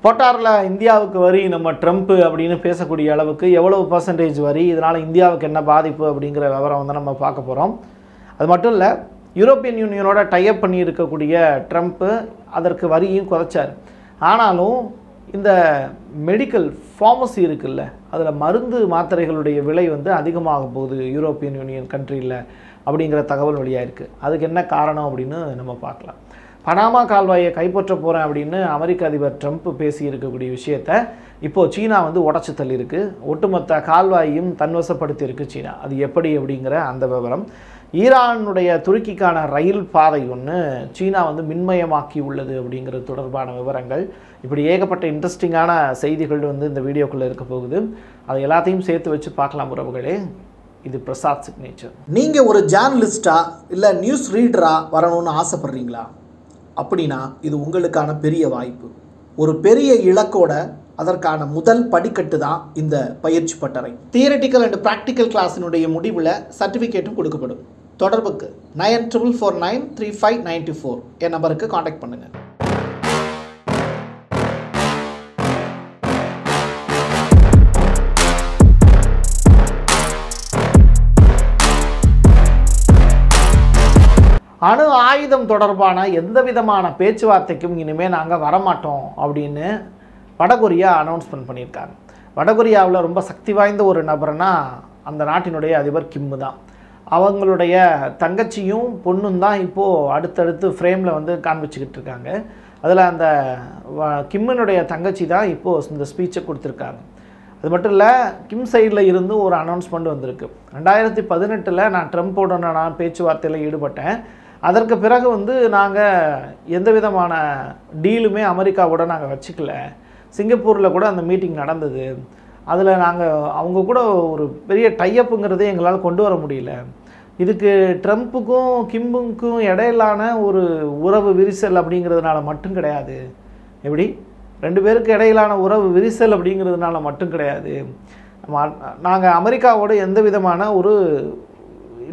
போட்டார்ல இந்தியாவுக்கு வரி நம்ம ட்ரம்ப் அப்படின்னு பேசக்கூடிய அளவுக்கு எவ்வளவு பர்சன்டேஜ் வரி, இதனால் இந்தியாவுக்கு என்ன பாதிப்பு அப்படிங்கிற விவரம் வந்து நம்ம பார்க்க போகிறோம். அது மட்டும் இல்லை, யூரோப்பியன் யூனியனோட டைப் பண்ணி இருக்கக்கூடிய ட்ரம்ப்பு அதற்கு வரியும் குறைச்சார். ஆனாலும் இந்த மெடிக்கல் ஃபார்மசி இருக்குல்ல, அதில் மருந்து மாத்திரைகளுடைய விலை வந்து அதிகமாக போகுது யூரோப்பியன் யூனியன் கண்ட்ரியில் அப்படிங்கிற தகவல் வழியாக இருக்குது. அதுக்கு என்ன காரணம் அப்படின்னு நம்ம பார்க்கலாம். பனாமா கால்வாயை கைப்பற்ற போகிறேன் அப்படின்னு அமெரிக்க அதிபர் ட்ரம்ப் பேசி இருக்கக்கூடிய விஷயத்தை இப்போது சீனா வந்து உடச்சி தள்ளியிருக்கு. ஒட்டுமொத்த கால்வாயையும் தன்வசப்படுத்தியிருக்கு சீனா. அது எப்படி அப்படிங்கிற அந்த விவரம். ஈரானுடைய துருக்கிக்கான ரயில் பாதை ஒன்று சீனா வந்து மின்மயமாக்கி உள்ளது அப்படிங்கிறது தொடர்பான விவரங்கள், இப்படி ஏகப்பட்ட இன்ட்ரெஸ்டிங்கான செய்திகள் வந்து இந்த வீடியோக்குள்ளே இருக்க போகுது. அதை எல்லாத்தையும் சேர்த்து வச்சு பார்க்கலாம் உறவுகளே. இது பிரசாத் சிக்னேச்சர். நீங்கள் ஒரு ஜேர்னலிஸ்டா இல்லை நியூஸ் ரீடராக வரணும்னு ஆசைப்பட்றீங்களா? அப்படின்னா இது உங்களுக்கான பெரிய வாய்ப்பு. ஒரு பெரிய இலக்கோட அதற்கான முதல் படிக்கட்டு தான் இந்த பயிற்சி பட்டறை. தியரிட்டிக்கல் அண்ட் ப்ராக்டிக்கல் கிளாஸினுடைய முடிவில் சர்டிஃபிகேட்டும் கொடுக்கப்படும். தொடர்புக்கு 94493594 என் நம்பருக்கு காண்டாக்ட் பண்ணுங்கள். அணு ஆயுதம் தொடர்பான எந்த விதமான பேச்சுவார்த்தைக்கும் இனிமேல் நாங்கள் வரமாட்டோம் அப்படின்னு வடகொரியா அனௌன்ஸ்மெண்ட் பண்ணியிருக்காங்க. வடகொரியாவில் ரொம்ப சக்தி வாய்ந்த ஒரு நபர்னா அந்த நாட்டினுடைய அதிபர் கிம்மு தான். அவங்களுடைய தங்கச்சியும் பொண்ணும் தான் இப்போது அடுத்தடுத்து ஃப்ரேமில் வந்து காண்பிச்சுக்கிட்டு இருக்காங்க. அதில் அந்த கிம்மினுடைய தங்கச்சி தான் இப்போது இந்த ஸ்பீச்சை கொடுத்துருக்காங்க. அது மட்டும் இல்லை, கிம் சைடில் இருந்து ஒரு அனௌன்ஸ்மெண்ட் வந்திருக்கு. 2018 நான் ட்ரம்ப்போட நான் பேச்சுவார்த்தையில் ஈடுபட்டேன். அதற்கு பிறகு வந்து நாங்கள் எந்த விதமான டீலுமே அமெரிக்காவோட நாங்கள் வச்சுக்கல. சிங்கப்பூரில் கூட அந்த மீட்டிங் நடந்தது. அதில் அவங்க கூட ஒரு பெரிய டைஅப்புங்கிறதே எங்களால் கொண்டு வர முடியல. இதுக்கு ட்ரம்ப்புக்கும் கிம்முக்கும் இடையிலான ஒரு உறவு விரிசல் அப்படிங்கிறதுனால மட்டும் கிடையாது. எப்படி ரெண்டு பேருக்கு இடையிலான உறவு விரிசல் அப்படிங்கிறதுனால மட்டும் கிடையாது. நாங்கள் அமெரிக்காவோட எந்த விதமான ஒரு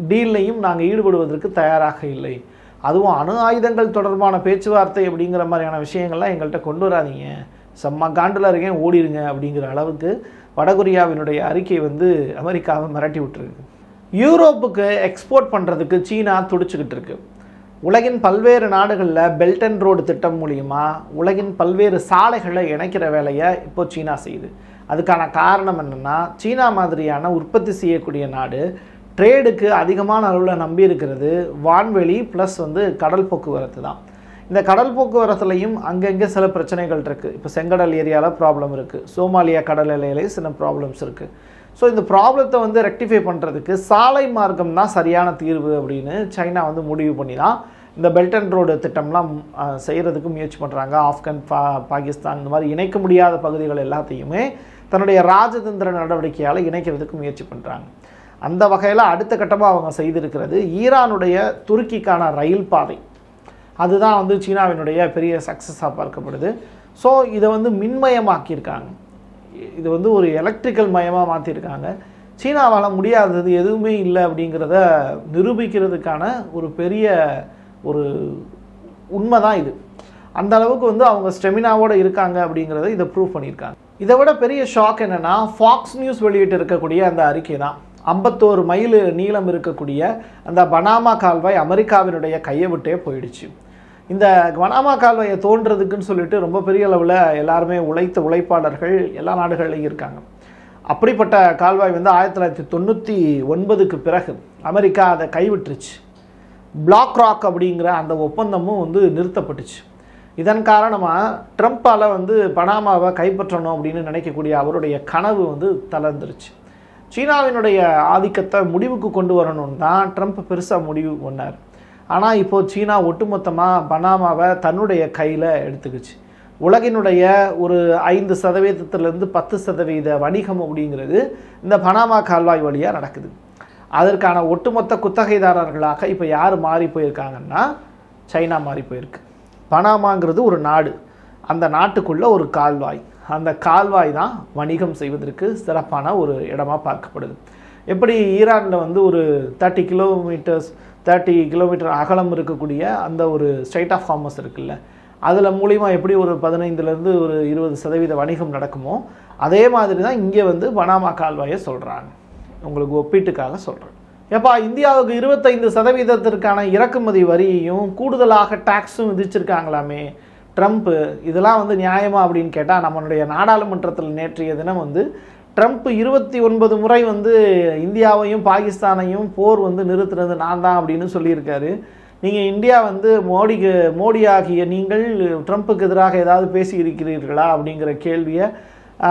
டீல்லையும் நாங்கள் ஈடுபடுவதற்கு தயாராக இல்லை. அதுவும் அணு ஆயுதங்கள் தொடர்பான பேச்சுவார்த்தை அப்படிங்கிற மாதிரியான விஷயங்கள்லாம் எங்கள்கிட்ட கொண்டு வராதீங்க, செம்ம காண்டில் இருக்கேன், ஓடிடுங்க அப்படிங்கிற அளவுக்கு வடகொரியாவினுடைய அறிக்கை வந்து அமெரிக்காவை மிரட்டி விட்டுருக்கு. யூரோப்புக்கு எக்ஸ்போர்ட் பண்ணுறதுக்கு சீனா துடிச்சுக்கிட்டு இருக்கு. உலகின் பல்வேறு நாடுகளில் பெல்ட் அண்ட் ரோடு திட்டம் மூலிமா உலகின் பல்வேறு சாலைகளை இணைக்கிற வேலையை இப்போ சீனா செய்யுது. அதுக்கான காரணம் என்னென்னா, சீனா மாதிரியான உற்பத்தி செய்யக்கூடிய நாடு ட்ரேடுக்கு அதிகமான அளவில் நம்பி இருக்கிறது வான்வெளி ப்ளஸ் வந்து கடல் போக்குவரத்து தான். இந்த கடல் போக்குவரத்துலையும் அங்கங்கே சில பிரச்சனைகள் இருக்குது. இப்போ செங்கடல் ஏரியாவில் ப்ராப்ளம் இருக்குது, சோமாலியா கடல் எல்லையிலே சில ப்ராப்ளம்ஸ் இருக்குது. ஸோ இந்த ப்ராப்ளத்தை வந்து ரெக்டிஃபை பண்ணுறதுக்கு சாலை மார்க்கம் தான் சரியான தீர்வு அப்படின்னு சைனா வந்து முடிவு பண்ணி தான் இந்த பெல்ட் அண்ட் ரோடு திட்டம்லாம் செய்கிறதுக்கு முயற்சி பண்ணுறாங்க. ஆப்கான், பாகிஸ்தான் இந்த மாதிரி இணைக்க முடியாத பகுதிகள் எல்லாத்தையுமே தன்னுடைய ராஜதந்திர நடவடிக்கையால் இணைக்கிறதுக்கு முயற்சி பண்ணுறாங்க. அந்த வகையில் அடுத்த கட்டமாக அவங்க செய்திருக்கிறது ஈரானுடைய துருக்கிக்கான ரயில் பாதை. அதுதான் வந்து சீனாவினுடைய பெரிய சக்ஸஸாக பார்க்கப்படுது. ஸோ இதை வந்து மின்மயமாக்கியிருக்காங்க. இது வந்து ஒரு எலக்ட்ரிக்கல் மயமாக மாற்றிருக்காங்க. சீனாவால் முடியாதது எதுவுமே இல்லை அப்படிங்கிறத நிரூபிக்கிறதுக்கான ஒரு பெரிய ஒரு உண்மை தான் இது. அந்த அளவுக்கு வந்து அவங்க ஸ்டெமினாவோடு இருக்காங்க அப்படிங்கிறத இதை ப்ரூவ் பண்ணியிருக்காங்க. இதை விட பெரிய ஷாக் என்னென்னா, ஃபாக்ஸ் நியூஸ் வெளியிட்டு இருக்கக்கூடிய அந்த அறிக்கை தான். 51 மைல் நீளம் இருக்கக்கூடிய அந்த பனாமா கால்வாய் அமெரிக்காவினுடைய கையை விட்டே போயிடுச்சு. இந்த பனாமா கால்வாயை தோன்றதுக்குன்னு சொல்லிட்டு ரொம்ப பெரிய அளவில் எல்லாருமே உழைத்த உழைப்பாளர்கள் எல்லா நாடுகள்லையும் இருக்காங்க. அப்படிப்பட்ட கால்வாய் வந்து 1999க்கு பிறகு அமெரிக்கா அதை கைவிட்டுருச்சு. பிளாக் ராக் அப்படிங்கிற அந்த ஒப்பந்தமும் வந்து நிறுத்தப்பட்டுச்சு. இதன் காரணமாக ட்ரம்ப்பால் வந்து பனாமாவை கைப்பற்றணும் அப்படின்னு நினைக்கக்கூடிய அவருடைய கனவு வந்து தளர்ந்துருச்சு. சீனாவினுடைய ஆதிக்கத்தை முடிவுக்கு கொண்டு வரணும்னு தான் ட்ரம்ப் பெருசாக முடிவு பண்ணார். ஆனால் இப்போது சீனா ஒட்டுமொத்தமாக பனாமாவை தன்னுடைய கையில் எடுத்துக்கிச்சு. உலகினுடைய ஒரு 5% 10% வணிகம் அப்படிங்கிறது இந்த பனாமா கால்வாய் வழியாக நடக்குது. அதற்கான ஒட்டுமொத்த குத்தகைதாரர்களாக இப்போ யார் மாறி போயிருக்காங்கன்னா சைனா மாறி போயிருக்கு. பனாமாங்கிறது ஒரு நாடு, அந்த நாட்டுக்குள்ளே ஒரு கால்வாய், அந்த கால்வாய் தான் வணிகம் செய்வதற்கு சிறப்பான ஒரு இடமாக பார்க்கப்படுது. எப்படி ஈரானில் வந்து ஒரு 30 கிலோமீட்டர் அகலம் இருக்கக்கூடிய அந்த ஒரு ஸ்ட்ரைட் ஆஃப் ஹார்மஸ் இருக்குல்ல, அதில் மூலிமா எப்படி ஒரு 15லேருந்து ஒரு 20% வணிகம் நடக்குமோ அதே மாதிரி தான் இங்கே வந்து பனாமா கால்வாயை சொல்கிறாங்க. உங்களுக்கு ஒப்பீட்டுக்காக சொல்கிறேன். எப்பா இந்தியாவுக்கு 25% இறக்குமதி வரியையும் கூடுதலாக டாக்ஸும் விதிச்சிருக்காங்களாமே ட்ரம்ப்பு, இதெல்லாம் வந்து நியாயமா அப்படின்னு கேட்டால், நம்மளுடைய நாடாளுமன்றத்தில் நேற்றைய தினம் வந்து ட்ரம்ப் 29 முறை வந்து இந்தியாவையும் பாகிஸ்தானையும் போர் வந்து நிறுத்துறது நான் தான் அப்படின்னு சொல்லியிருக்காரு. நீங்கள் இந்தியா வந்து மோடி ஆகிய நீங்கள் ட்ரம்ப்புக்கு எதிராக ஏதாவது பேசி இருக்கிறீர்களா அப்படிங்கிற கேள்வியை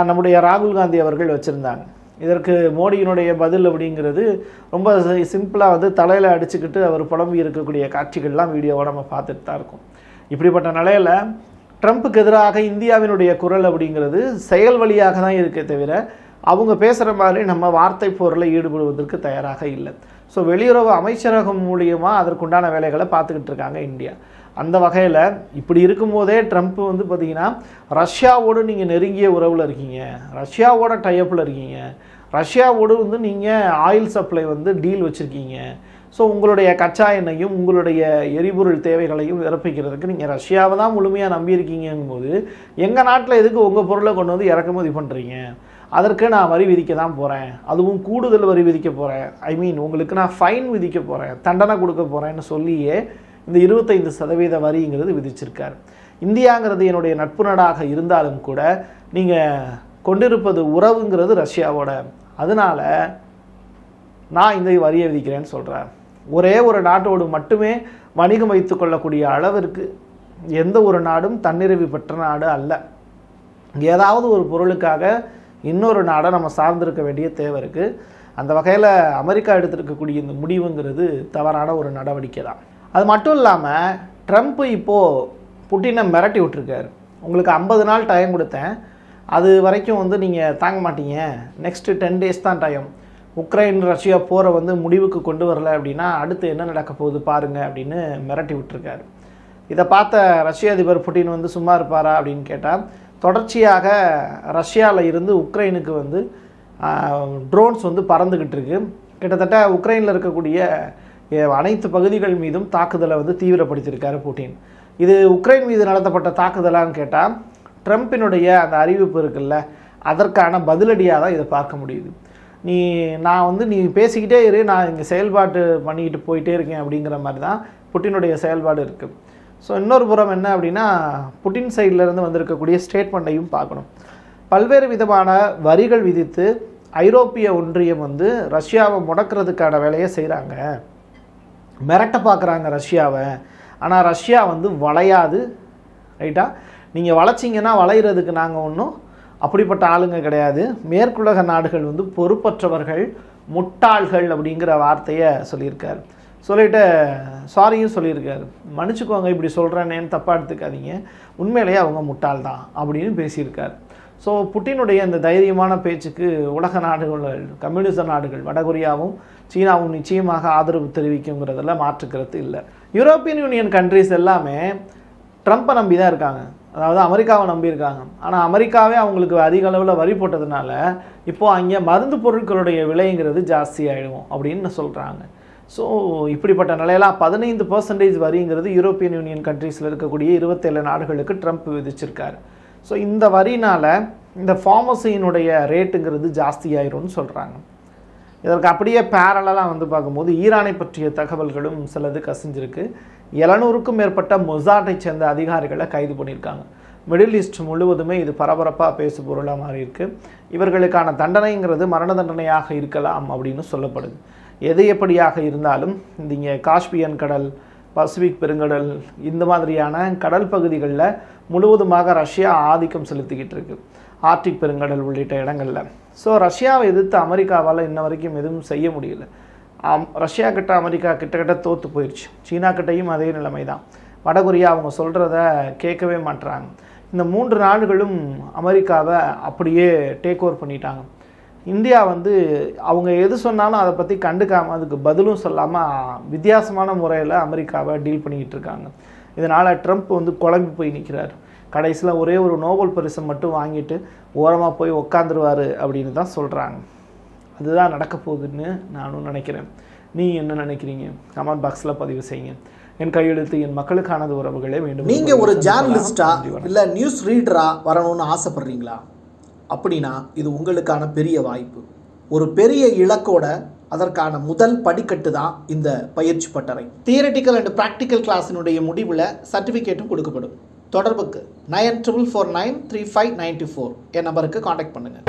நம்முடைய ராகுல் காந்தி அவர்கள் வச்சுருந்தாங்க. இதற்கு மோடியினுடைய பதில் அப்படிங்கிறது ரொம்ப சிம்பிளாக வந்து தலையில் அடிச்சுக்கிட்டு அவர் புலம்பி இருக்கக்கூடிய காட்சிகள்லாம் வீடியோவை நம்ம பார்த்துட்டு தான் இருக்கோம். இப்படிப்பட்ட நிலையில் ட்ரம்ப்புக்கு எதிராக இந்தியாவினுடைய குரல் அப்படிங்கிறது செயல் வழியாக தான் இருக்கே தவிர அவங்க பேசுகிற மாதிரி நம்ம வார்த்தை போரில் ஈடுபடுவதற்கு தயாராக இல்லை. ஸோ வெளியுறவு அமைச்சரகம் மூலியமாக அதற்குண்டான வேலைகளை பார்த்துக்கிட்டு இருக்காங்க இந்தியா. அந்த வகையில் இப்படி இருக்கும்போதே ட்ரம்ப் வந்து பார்த்திங்கன்னா ரஷ்யாவோடு நீங்கள் நெருங்கிய உறவில் இருக்கீங்க, ரஷ்யாவோட டைப்பில் இருக்கீங்க, ரஷ்யாவோடு வந்து நீங்கள் ஆயில் சப்ளை வந்து டீல் வச்சுருக்கீங்க. ஸோ உங்களுடைய கச்சா எண்ணெயும் உங்களுடைய எரிபொருள் தேவைகளையும் நிரப்பிக்கிறதுக்கு நீங்கள் ரஷ்யாவை தான் முழுமையாக நம்பியிருக்கீங்கும் போது எங்கள் நாட்டில் எதுக்கு உங்கள் பொருளை கொண்டு வந்து இறக்குமதி பண்ணுறீங்க? அதற்கு நான் வரி விதிக்க தான் போகிறேன், அதுவும் கூடுதல் வரி விதிக்க போகிறேன், உங்களுக்கு நான் ஃபைன் விதிக்க போகிறேன், தண்டனை கொடுக்க போகிறேன்னு சொல்லியே இந்த 25% வரிங்கிறது விதிச்சிருக்காரு. இந்தியாங்கிறது என்னுடைய நட்பு நாடாக இருந்தாலும் கூட நீங்கள் கொண்டிருப்பது உறவுங்கிறது ரஷ்யாவோட, அதனால் நான் இந்த வரியை விதிக்கிறேன்னு சொல்கிறேன். ஒரே ஒரு நாட்டோடு மட்டுமே வணிகம் வைத்து கொள்ளக்கூடிய அளவிற்கு எந்த ஒரு நாடும் தன்னிறைவு பெற்ற நாடு அல்ல. ஏதாவது ஒரு பொருளுக்காக இன்னொரு நாடை நம்ம சார்ந்திருக்க வேண்டிய தேவை இருக்குது. அந்த வகையில் அமெரிக்கா எடுத்திருக்கக்கூடிய இந்த முடிவுங்கிறது தவறான ஒரு நடவடிக்கை தான். அது மட்டும் இல்லாமல் ட்ரம்ப் இப்போது புட்டினை மிரட்டி விட்டுருக்காரு. உங்களுக்கு 50 நாள் டைம் கொடுத்தேன், அது வரைக்கும் வந்து நீங்கள் தாங்க மாட்டீங்க, நெக்ஸ்ட்டு 10 டேஸ் தான் டைம், உக்ரைன் ரஷ்யா போரை வந்து முடிவுக்கு கொண்டு வரல அப்படின்னா அடுத்து என்ன நடக்க போகுது பாருங்கள் அப்படின்னு மிரட்டி விட்டுருக்காரு. இதை பார்த்த ரஷ்ய அதிபர் புட்டின் வந்து சும்மா இருப்பாரா அப்படின்னு கேட்டால், தொடர்ச்சியாக ரஷ்யாவில் இருந்து உக்ரைனுக்கு வந்து ட்ரோன்ஸ் வந்து பறந்துக்கிட்டு இருக்கு. கிட்டத்தட்ட உக்ரைனில் இருக்கக்கூடிய அனைத்து பகுதிகள் மீதும் தாக்குதலை வந்து தீவிரப்படுத்தியிருக்காரு புட்டின். இது உக்ரைன் மீது நடத்தப்பட்ட தாக்குதலான்னு கேட்டால் ட்ரம்ப்பினுடைய அந்த அறிவிப்பு இருக்குல்ல, அதற்கான பதிலடியாக தான் இதை பார்க்க முடியுது. நீ பேசிக்கிட்டே இரு, நான் இங்கே செயல்பாட்டு பண்ணிக்கிட்டு போயிட்டே இருக்கேன் அப்படிங்கிற மாதிரி தான் புட்டினுடைய செயல்பாடு இருக்குது. ஸோ இன்னொரு புறம் என்ன அப்படின்னா, புட்டின் சைட்லேருந்து வந்திருக்கக்கூடிய ஸ்டேட்மெண்ட்டையும் பார்க்கணும். பல்வேறு விதமான வரிகள் விதித்து ஐரோப்பிய ஒன்றியம் வந்து ரஷ்யாவை முடக்கிறதுக்கான வேலையை செய்கிறாங்க, மிரட்ட பார்க்குறாங்க ரஷ்யாவை. ஆனால் ரஷ்யா வந்து வளையாது, ரைட்டா? நீங்கள் வளைச்சிங்கன்னா வளைகிறதுக்கு நாங்கள் ஒன்றும் அப்படிப்பட்ட ஆளுங்க கிடையாது. மேற்குலக நாடுகள் வந்து பொறுப்பற்றவர்கள், முட்டாள்கள் அப்படிங்கிற வார்த்தையை சொல்லியிருக்காரு. சொல்லிவிட்டு சாரியும் சொல்லியிருக்காரு, மன்னிச்சுக்கோங்க இப்படி சொல்கிறேன்னேன்னு தப்பாக எடுத்துக்காதீங்க, உண்மையிலேயே அவங்க முட்டாள் தான் அப்படின்னு பேசியிருக்கார். ஸோ புட்டினுடைய இந்த தைரியமான பேச்சுக்கு உலக நாடுகள், கம்யூனிச நாடுகள், வடகொரியாவும் சீனாவும் நிச்சயமாக ஆதரவு தெரிவிக்குங்கிறதுல மாற்றுக்கிறது இல்லை. யூரோப்பியன் யூனியன் கண்ட்ரிஸ் எல்லாமே ட்ரம்ப்பை நம்பி தான் இருக்காங்க, அதாவது அமெரிக்காவை நம்பியிருக்காங்க. ஆனால் அமெரிக்காவே அவங்களுக்கு அதிக அளவில் வரி போட்டதுனால இப்போது அங்கே மருந்து பொருட்களுடைய விலைங்கிறது ஜாஸ்தி ஆகிடும் அப்படின்னு சொல்கிறாங்க. ஸோ இப்படிப்பட்ட நிலையெல்லாம் 15% வரிங்கிறது யூரோப்பியன் யூனியன் கண்ட்ரீஸில் இருக்கக்கூடிய 27 நாடுகளுக்கு ட்ரம்ப் விதிச்சிருக்காரு. ஸோ இந்த வரினால் இந்த ஃபார்மசியினுடைய ரேட்டுங்கிறது ஜாஸ்தி ஆயிரும்னு சொல்கிறாங்க. இதற்கு அப்படியே பேரலாக வந்து பார்க்கும்போது ஈரானை பற்றிய தகவல்களும் சிலது கசிஞ்சிருக்கு. 700க்கும் மேற்பட்ட மொசாட்டை சேர்ந்த அதிகாரிகளை கைது பண்ணியிருக்காங்க. மிடில் ஈஸ்ட் முழுவதுமே இது பரபரப்பாக பேசு பொருளாக மாறி இருக்குது. இவர்களுக்கான தண்டனைங்கிறது மரண தண்டனையாக இருக்கலாம் அப்படின்னு சொல்லப்படுது. எது எப்படியாக இருந்தாலும் இங்கே காஸ்பியன் கடல், பசிபிக் பெருங்கடல், இந்த மாதிரியான கடல் பகுதிகளில் முழுவதுமாக ரஷ்யா ஆதிக்கம் செலுத்திக்கிட்டு இருக்குது, ஆர்டிக் பெருங்கடல் உள்ளிட்ட இடங்களில். ஸோ ரஷ்யாவை எதிர்த்து அமெரிக்காவால் இன்ன வரைக்கும் எதுவும் செய்ய முடியல. ரஷ்யா கிட்ட அமெரிக்கா கிட்டத்தட்ட தோற்று போயிடுச்சு. சீனா கிட்டையும் அதே நிலைமை தான். வடகொரியா அவங்க சொல்கிறத கேட்கவே மாட்டுறாங்க. இந்த 3 நாடுகளும் அமெரிக்காவை அப்படியே டேக் ஓவர் பண்ணிட்டாங்க. இந்தியா வந்து அவங்க எது சொன்னாலும் அதை பற்றி கண்டுக்காமல் அதுக்கு பதிலும் சொல்லாமல் வித்தியாசமான முறையில் அமெரிக்காவை டீல் பண்ணிக்கிட்டு இருக்காங்க. இதனால் ட்ரம்ப் வந்து குழம்பி போய் நிற்கிறார். கடைசியில் ஒரே ஒரு நோபல் பரிசை மட்டும் வாங்கிட்டு ஓரமாக போய் உக்காந்துருவார் அப்படின்னு தான் சொல்கிறாங்க. அதுதான் நடக்க போகுதுன்னு நானும் நினைக்கிறேன். நீ என்ன நினைக்கிறீங்க? கமெண்ட் பாக்ஸில் பதிவு செய்யுங்க. என் கையெழுத்து என் மக்களுக்கானது உறவுகளே வேண்டும். நீங்கள் ஒரு ஜேர்னலிஸ்டா இல்லை நியூஸ் ரீடரா வரணும்னு ஆசைப்படுறீங்களா? அப்படின்னா இது உங்களுக்கான பெரிய வாய்ப்பு. ஒரு பெரிய இலக்கோட அதற்கான முதல் படிக்கட்டு தான் இந்த பயிற்சி பட்டறை. தியரட்டிக்கல் அண்ட் ப்ராக்டிக்கல் கிளாஸினுடைய முடிவில் சர்டிஃபிகேட்டும் கொடுக்கப்படும். தொடர்புக்கு 94493594 என் நம்பருக்கு காண்டாக்ட் பண்ணுங்கள்.